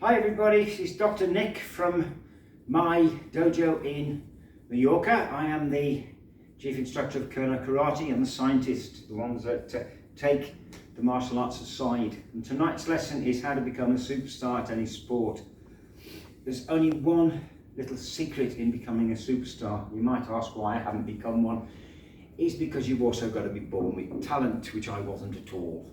Hi everybody, this is Dr. Nick from my dojo in Mallorca. I am the chief instructor of Kernow Karate and the scientist, the ones that take the martial arts aside. And tonight's lesson is how to become a superstar at any sport. There's only one little secret in becoming a superstar. You might ask why I haven't become one. It's because you've also got to be born with talent, which I wasn't at all.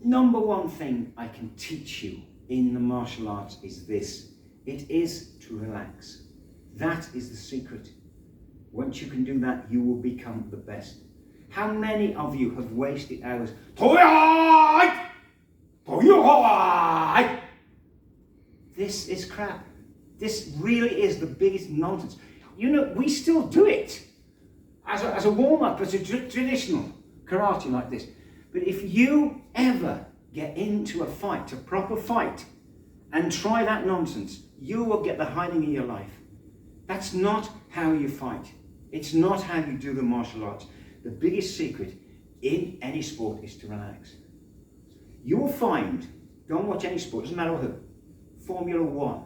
Number one thing I can teach you in the martial arts is this. It is to relax. That is the secret. Once you can do that, you will become the best. How many of you have wasted hours? This is crap. This really is the biggest nonsense. You know, we still do it as a warm-up, as a traditional karate like this. But if you ever get into a fight, a proper fight, and try that nonsense, you will get the hiding in your life. That's not how you fight. It's not how you do the martial arts. The biggest secret in any sport is to relax. You will find, go and watch any sport, doesn't matter who, Formula 1,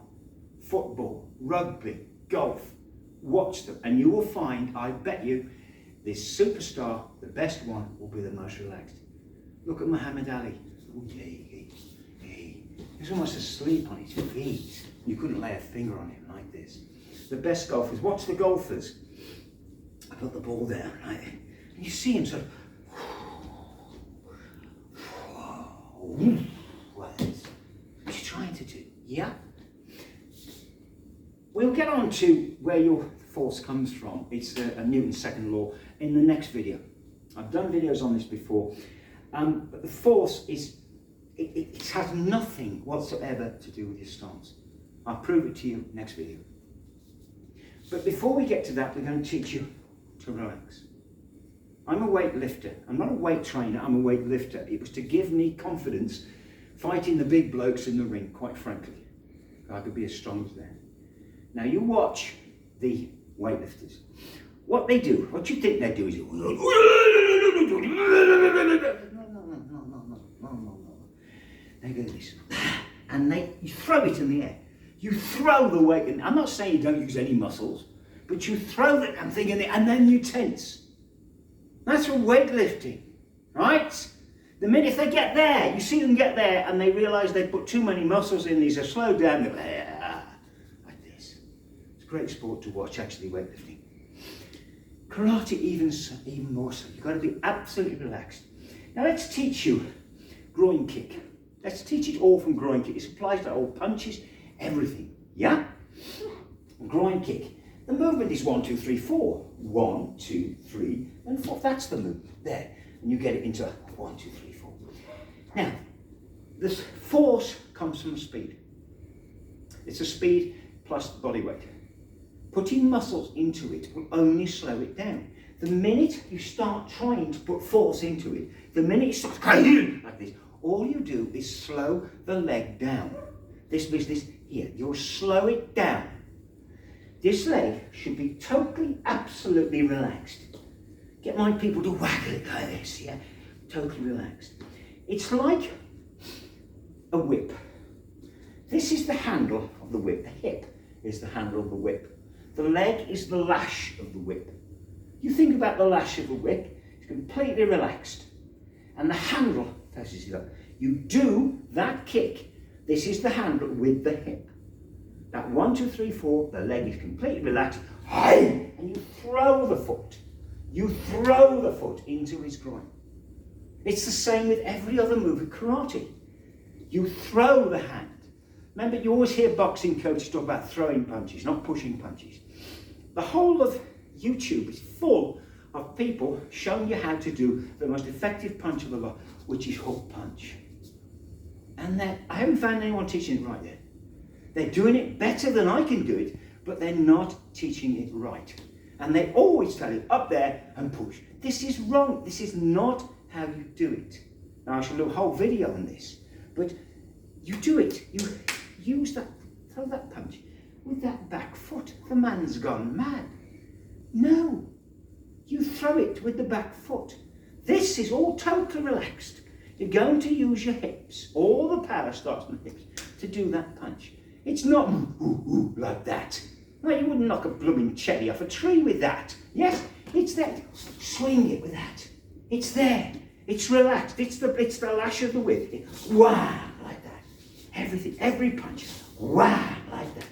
football, rugby, golf, watch them, and you will find, I bet you, this superstar, the best one, will be the most relaxed. Look at Muhammad Ali. Oh, he was almost asleep on his feet. You couldn't lay a finger on him like this. The best golfers, watch the golfers. I put the ball down, right? And you see him sort of, like this. What's he trying to do? Yeah? We'll get on to where your force comes from. It's a Newton's second law in the next video. I've done videos on this before. But the force is, it has nothing whatsoever to do with your stance. I'll prove it to you next video. But before we get to that, we're going to teach you to relax. I'm a weightlifter. I'm not a weight trainer, I'm a weightlifter. It was to give me confidence fighting the big blokes in the ring, quite frankly. I could be as strong as them. Now you watch the weightlifters. What they do, what you think they do is they do this, and you throw it in the air. You throw the weight in. I'm not saying you don't use any muscles, but you throw that damn thing in there, and then you tense. That's for weightlifting, right? The minute they get there, you see them get there, and they realise they put too many muscles in these, are slowed down, like this. It's a great sport to watch, actually, weightlifting. Karate even more so. You've got to be absolutely relaxed. Now let's teach you groin kick. Let's teach it all from groin kick. It applies to all punches, everything. Yeah? Groin kick. The movement is 1, 2, 3, 4. 1, 2, 3, and 4. That's the movement there. And you get it into 1, 2, 3, 4. Now, this force comes from speed. It's a speed plus body weight. Putting muscles into it will only slow it down. The minute you start trying to put force into it, the minute you start like this, all you do is slow the leg down. This business here, you'll slow it down. This leg should be totally, absolutely relaxed. Get my people to waggle it like this, yeah? Totally relaxed. It's like a whip. This is the handle of the whip. The hip is the handle of the whip. The leg is the lash of the whip. You think about the lash of a whip, it's completely relaxed. And the handle faces it up. You do that kick. This is the handle with the hip. That 1, 2, 3, 4, the leg is completely relaxed. And you throw the foot. You throw the foot into his groin. It's the same with every other move of karate. You throw the hand. Remember, you always hear boxing coaches talk about throwing punches, not pushing punches. The whole of YouTube is full of people showing you how to do the most effective punch of the lot, which is hook punch. And I haven't found anyone teaching it right yet. They're doing it better than I can do it, but they're not teaching it right. And they always tell you, up there and push. This is wrong. This is not how you do it. Now, I shall do a whole video on this, but you do it. You use that, throw that punch with that back foot. The man's gone mad. No, you throw it with the back foot. This is all totally relaxed. You're going to use your hips. All the power starts on the hips to do that punch. It's not like that. No, you wouldn't knock a blooming cherry off a tree with that. Yes, it's that. Swing it with that. It's there. It's relaxed. It's the lash of the whip. Wow, like that. Everything, every punch. Wow, like that.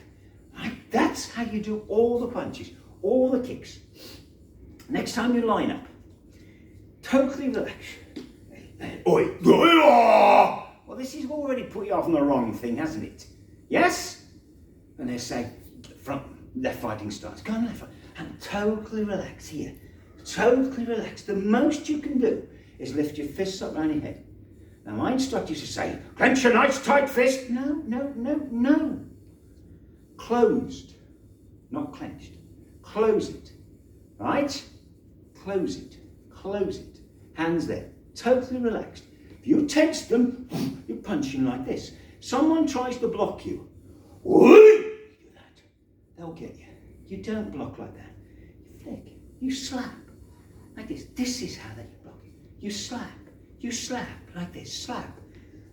Right? That's how you do all the punches, all the kicks. Next time you line up, totally relax. Oi. Well, this has already put you off on the wrong thing, hasn't it? Yes? And they say, front, left fighting starts. Go on, left fight. And totally relax here. Totally relax. The most you can do is lift your fists up around your head. Now, my instructor used to say, clench your nice tight fist. No, no, no, no. Closed, not clenched. Close it. Right? Close it. Close it. Hands there. Totally relaxed. If you tense them, you're punching like this. Someone tries to block you. You do that. They'll get you. You don't block like that. You flick. You slap. Like this. This is how they block you. You slap. You slap. Like this. Slap.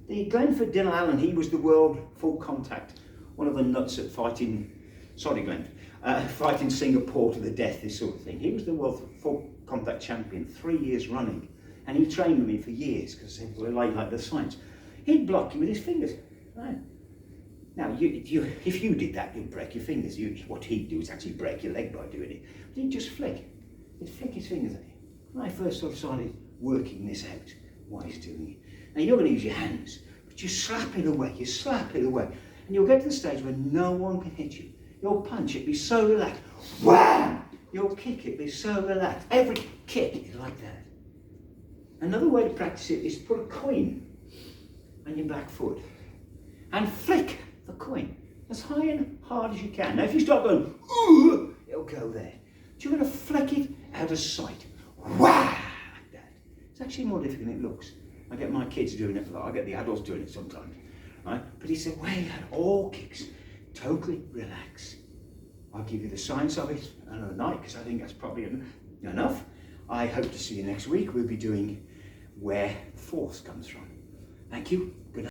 The Glenford Dylan Allen, he was the world full contact. One of the nuts at fighting, fighting Singapore to the death, this sort of thing. He was the world full contact champion 3 years running. And he trained with me for years because they were like the science. He'd block you with his fingers. Right. Now, if you did that, you'd break your fingers. What he'd do is actually break your leg by doing it. But he'd just flick. He'd flick his fingers at you. When I first sort of started working this out, why he's doing it. Now, you're going to use your hands, but you slap it away. You slap it away. And you'll get to the stage where no one can hit you. You'll punch it, be so relaxed. Wham! You'll kick it, be so relaxed. Every kick is like that. Another way to practice it is to put a coin on your back foot and flick the coin as high and hard as you can. Now, if you start going, ooh, it'll go there. But you're going to flick it out of sight. Wow! Like that. It's actually more difficult than it looks. I get my kids doing it a lot. I get the adults doing it sometimes. Right? But he said, wait, all kicks. Totally relax. I'll give you the science of it another night because I think that's probably enough. I hope to see you next week. We'll be doing where force comes from. Thank you. Good night.